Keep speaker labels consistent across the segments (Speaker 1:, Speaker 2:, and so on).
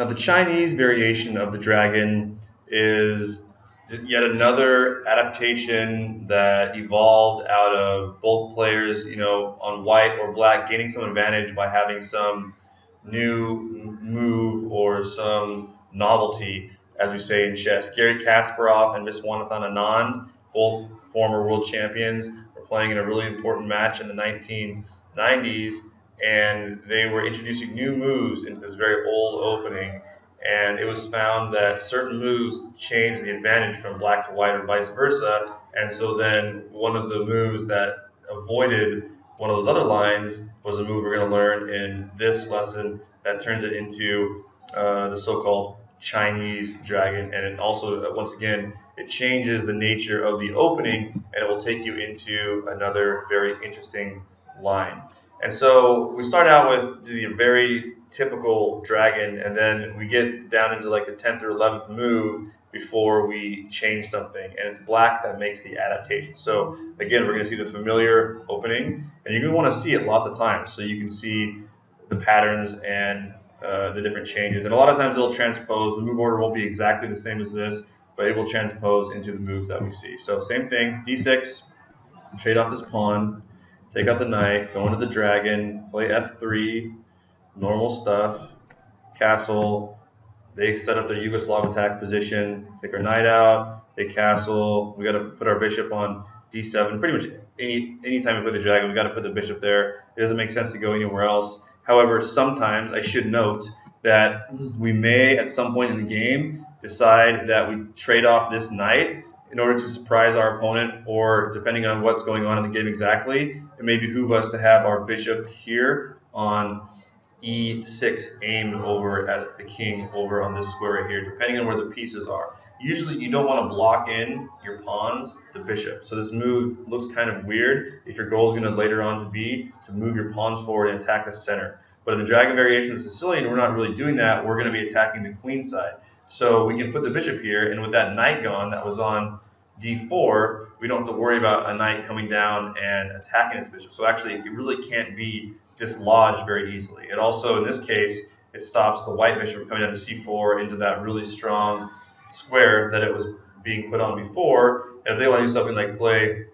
Speaker 1: Now the Chinese variation of the dragon is yet another adaptation that evolved out of both players, on white or black, gaining some advantage by having some new move or some novelty, as we say in chess. Garry Kasparov and Viswanathan Anand, both former world champions, were playing in a really important match in the 1990s, and they were introducing new moves into this very old opening. And it was found that certain moves changed the advantage from black to white or vice versa. And so then one of the moves that avoided one of those other lines was a move we're going to learn in this lesson that turns it into the so-called Chinese dragon. And it also, once again, it changes the nature of the opening, and it will take you into another very interesting line. And so we start out with the very typical dragon, and then we get down into like the 10th or 11th move before we change something, and it's black that makes the adaptation. So again, we're going to see the familiar opening, and you're going to want to see it lots of times so you can see the patterns and the different changes. And a lot of times it'll transpose. The move order won't be exactly the same as this, but it will transpose into the moves that we see. So same thing, d6, trade off this pawn, take out the knight, go into the dragon, play f3, normal stuff, castle. They set up their Yugoslav attack position, take our knight out, they castle. We got to put our bishop on d7. Pretty much any time we play the dragon, we got to put the bishop there. It doesn't make sense to go anywhere else. However, sometimes I should note that we may, at some point in the game, decide that we trade off this knight in order to surprise our opponent, or depending on what's going on in the game exactly, it may behoove us to have our bishop here on e6 aimed over at the king over on this square right here, depending on where the pieces are. Usually you don't want to block in your pawns, the bishop. So this move looks kind of weird if your goal is going to later on to be to move your pawns forward and attack the center. But in the dragon variation of the Sicilian, we're not really doing that. We're going to be attacking the queen side. So we can put the bishop here, and with that knight gone that was on d4, we don't have to worry about a knight coming down and attacking its bishop. So actually, it really can't be dislodged very easily. It also, in this case, it stops the white bishop coming down to c4 into that really strong square that it was being put on before. And if they want to do something like play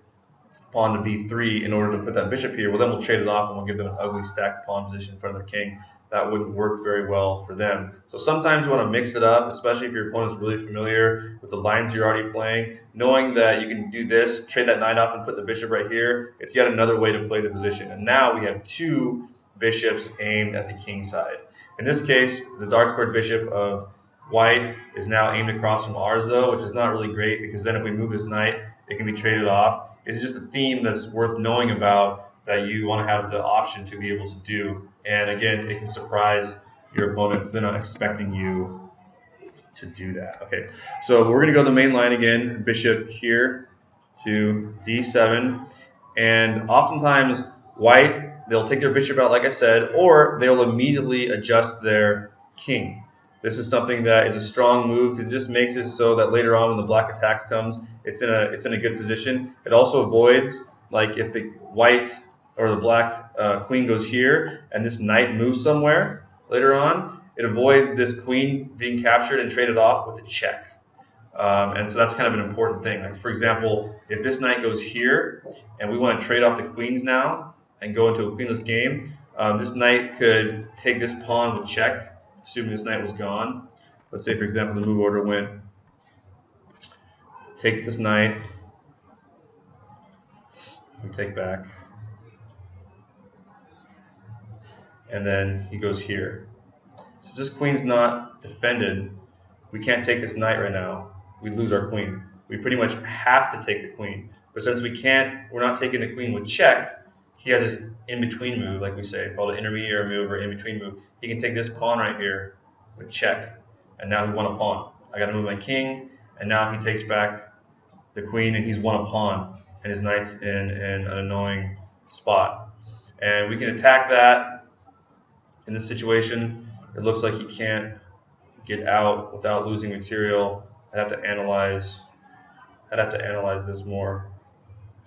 Speaker 1: pawn to b3 in order to put that bishop here, well, then we'll trade it off and we'll give them an ugly stacked pawn position in front of their king. That wouldn't work very well for them. So sometimes you want to mix it up, especially if your opponent's really familiar with the lines you're already playing. Knowing that you can do this, trade that knight off and put the bishop right here, it's yet another way to play the position. And now we have two bishops aimed at the king side. In this case, the dark squared bishop of white is now aimed across from ours though, which is not really great, because then if we move this knight, it can be traded off. It's just a theme that's worth knowing about, that you want to have the option to be able to do. And again, it can surprise your opponent if they're not expecting you to do that. Okay, so we're going to go the main line again, bishop here to d7. And oftentimes, white, they'll take their bishop out like I said, or they'll immediately adjust their king. This is something that is a strong move because it just makes it so that later on when the black attacks comes, it's in a good position. It also avoids, like if the white or the black queen goes here and this knight moves somewhere later on, it avoids this queen being captured and traded off with a check. And so that's kind of an important thing. Like for example, if this knight goes here and we want to trade off the queens now and go into a queenless game, this knight could take this pawn with check, assuming this knight was gone. Let's say, for example, the move order went, takes this knight, we take back, and then he goes here. Since this queen's not defended, we can't take this knight right now. We'd lose our queen. We pretty much have to take the queen. But since we can't, we're not taking the queen with check, he has this in-between move, like we say, called an intermediary move or in-between move. He can take this pawn right here with check, and now he won a pawn. I got to move my king, and now he takes back the queen, and he's won a pawn, and his knight's in an annoying spot. And we can attack that. In this situation, it looks like he can't get out without losing material. I'd have to analyze this more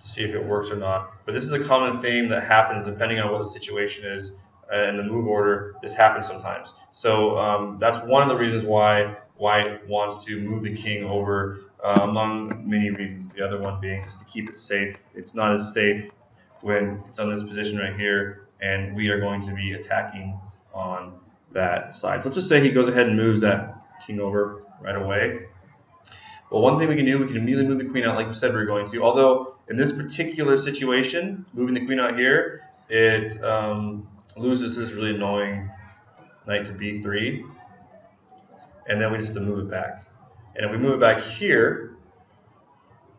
Speaker 1: to see if it works or not. But this is a common theme that happens depending on what the situation is in the move order, this happens sometimes. So that's one of the reasons why White wants to move the king over, among many reasons. The other one being just to keep it safe. It's not as safe when it's on this position right here, and we are going to be attacking on that side. So let's just say he goes ahead and moves that king over right away. Well, one thing we can do, we can immediately move the queen out like we said we were going to. Although in this particular situation, moving the queen out here, it loses to this really annoying knight to b3, and then we just have to move it back. And if we move it back here,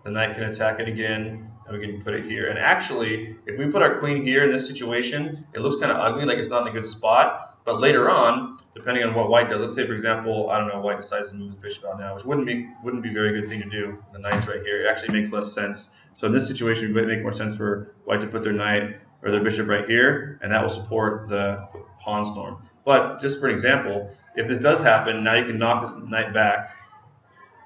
Speaker 1: the knight can attack it again, and we can put it here. And actually, if we put our queen here in this situation, it looks kind of ugly, like it's not in a good spot. But later on, depending on what White does, let's say for example, I don't know, White decides to move his bishop out now, which wouldn't be a very good thing to do. The knight's right here. It actually makes less sense. So in this situation, it would make more sense for White to put their knight or their bishop right here, and that will support the pawn storm. But just for an example, if this does happen, now you can knock this knight back,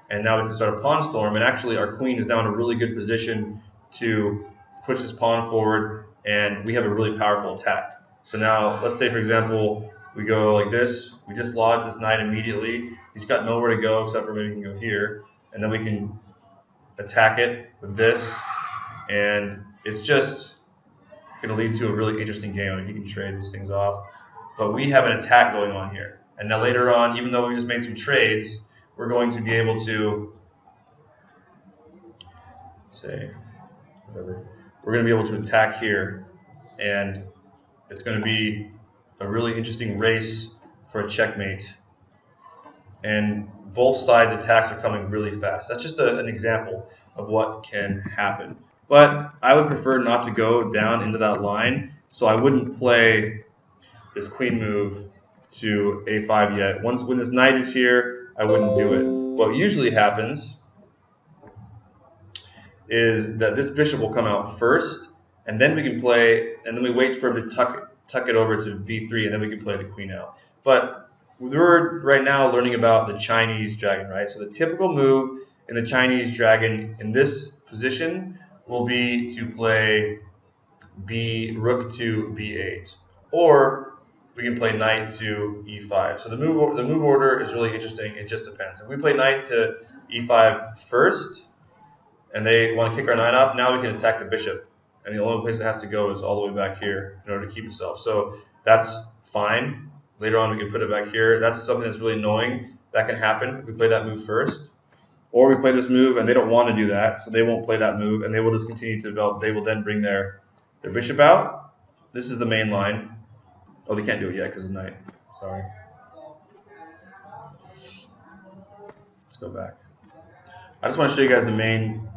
Speaker 1: and now we can start a pawn storm, and actually our queen is now in a really good position to push this pawn forward, and we have a really powerful attack. So now, let's say for example, we go like this, we just lodge this knight immediately, he's got nowhere to go except for maybe he can go here, and then we can attack it with this, and it's just going to lead to a really interesting game. I mean, he can trade these things off, but we have an attack going on here. And now later on, even though we just made some trades, we're going to be able to say whatever. We're going to be able to attack here, and it's going to be a really interesting race for a checkmate. And both sides' attacks are coming really fast. That's just an example of what can happen. But I would prefer not to go down into that line, so I wouldn't play this queen move to a5 yet. When this knight is here, I wouldn't do it. What usually happens is that this bishop will come out first, and then we can play, and then we wait for him to tuck it over to b3, and then we can play the queen out. But we're right now learning about the Chinese dragon, right? So the typical move in the Chinese dragon in this position will be to play rook to b8, or we can play knight to e5. So the move order is really interesting. It just depends. If we play knight to e5 first, and they want to kick our knight off, now we can attack the bishop, and the only place it has to go is all the way back here in order to keep itself. So that's fine. Later on, we can put it back here. That's something that's really annoying. That can happen if we play that move first. Or we play this move, and they don't want to do that, so they won't play that move, and they will just continue to develop. They will then bring their bishop out. This is the main line. Oh, they can't do it yet because of the knight. Sorry. Let's go back. I just want to show you guys the main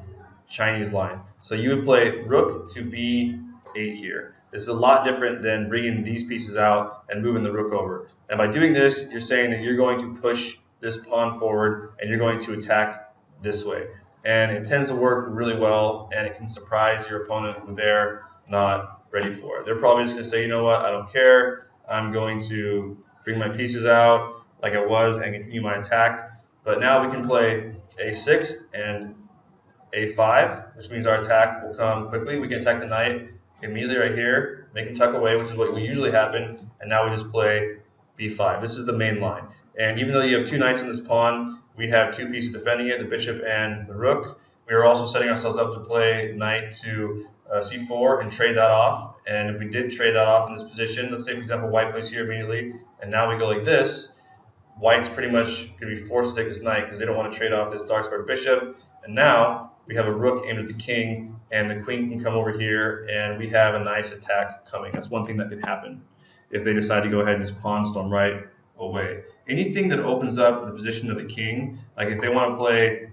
Speaker 1: Chinese line. So you would play rook to b8 here. This is a lot different than bringing these pieces out and moving the rook over. And by doing this, you're saying that you're going to push this pawn forward and you're going to attack this way. And it tends to work really well, and it can surprise your opponent when they're not ready for it. They're probably just going to say, you know what, I don't care. I'm going to bring my pieces out like I was and continue my attack. But now we can play a6 and a5, which means our attack will come quickly. We can attack the knight immediately right here, make him tuck away, which is what will usually happen, and now we just play b5. This is the main line. And even though you have two knights in this pawn, we have two pieces defending it, the bishop and the rook. We are also setting ourselves up to play knight to c4 and trade that off. And if we did trade that off in this position, let's say, for example, white plays here immediately, and now we go like this, white's pretty much going to be forced to take this knight because they don't want to trade off this dark squared bishop. And now we have a rook aimed at the king, and the queen can come over here, and we have a nice attack coming. That's one thing that could happen if they decide to go ahead and just pawn storm right away. Anything that opens up the position of the king, like if they want to play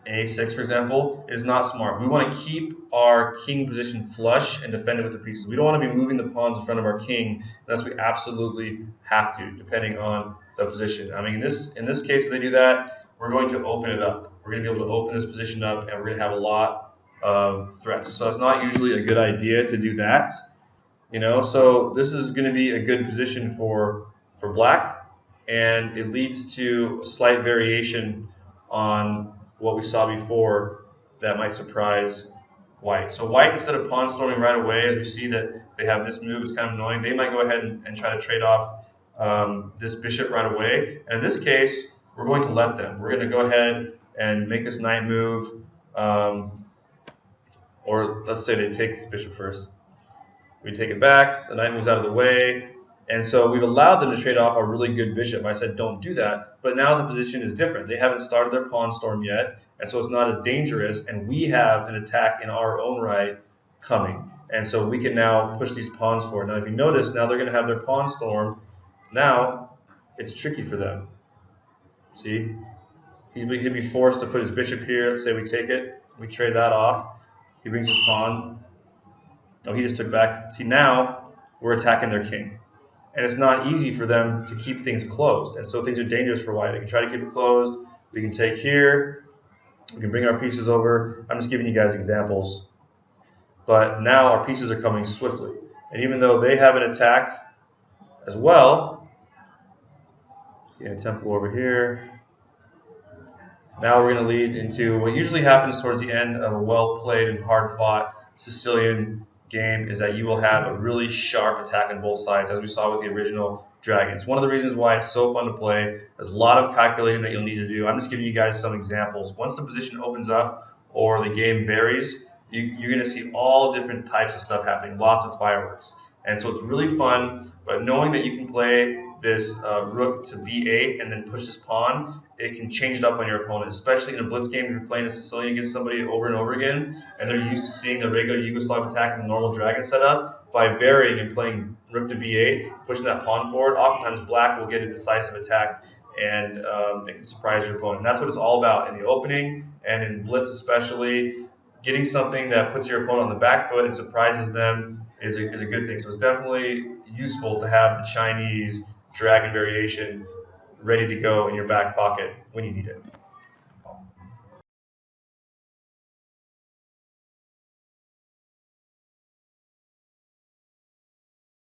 Speaker 1: a6, for example, is not smart. We want to keep our king position flush and defend it with the pieces. We don't want to be moving the pawns in front of our king unless we absolutely have to, depending on the position. I mean, in this case, if they do that, we're going to open it up. We're going to be able to open this position up, and we're going to have a lot of threats. So it's not usually a good idea to do that. You know, so this is going to be a good position for black, and it leads to a slight variation on what we saw before that might surprise white. So white, instead of pawn storming right away, as we see that they have this move, it's kind of annoying, they might go ahead and try to trade off this bishop right away. And in this case, we're going to let them. We're going to go ahead and make this knight move, or let's say they take this bishop first. We take it back, the knight moves out of the way, and so we've allowed them to trade off a really good bishop. I said don't do that, but now the position is different. They haven't started their pawn storm yet, and so it's not as dangerous, and we have an attack in our own right coming. And so we can now push these pawns forward. Now if you notice, now they're going to have their pawn storm. Now it's tricky for them. See? He'd be forced to put his bishop here. Let's say we take it, we trade that off. He brings his pawn. Oh, he just took back. See, now we're attacking their king. And it's not easy for them to keep things closed. And so things are dangerous for white. They can try to keep it closed. We can take here. We can bring our pieces over. I'm just giving you guys examples. But now our pieces are coming swiftly. And even though they have an attack as well, tempo over here. Now we're going to lead into what usually happens towards the end of a well-played and hard-fought Sicilian game is that you will have a really sharp attack on both sides, as we saw with the original dragons. One of the reasons why it's so fun to play, there's a lot of calculating that you'll need to do. I'm just giving you guys some examples. Once the position opens up or the game varies, you're going to see all different types of stuff happening, lots of fireworks. And so it's really fun, but knowing that you can play this rook to b8 and then push this pawn, it can change it up on your opponent, especially in a blitz game if you're playing a Sicilian against somebody over and over again, and they're used to seeing the regular Yugoslav attack in the normal dragon setup. By varying and playing rook to b8, pushing that pawn forward, oftentimes black will get a decisive attack, and it can surprise your opponent. And that's what it's all about in the opening, and in blitz especially. Getting something that puts your opponent on the back foot and surprises them is a good thing. So it's definitely useful to have the Chinese dragon variation ready to go in your back pocket when you need it.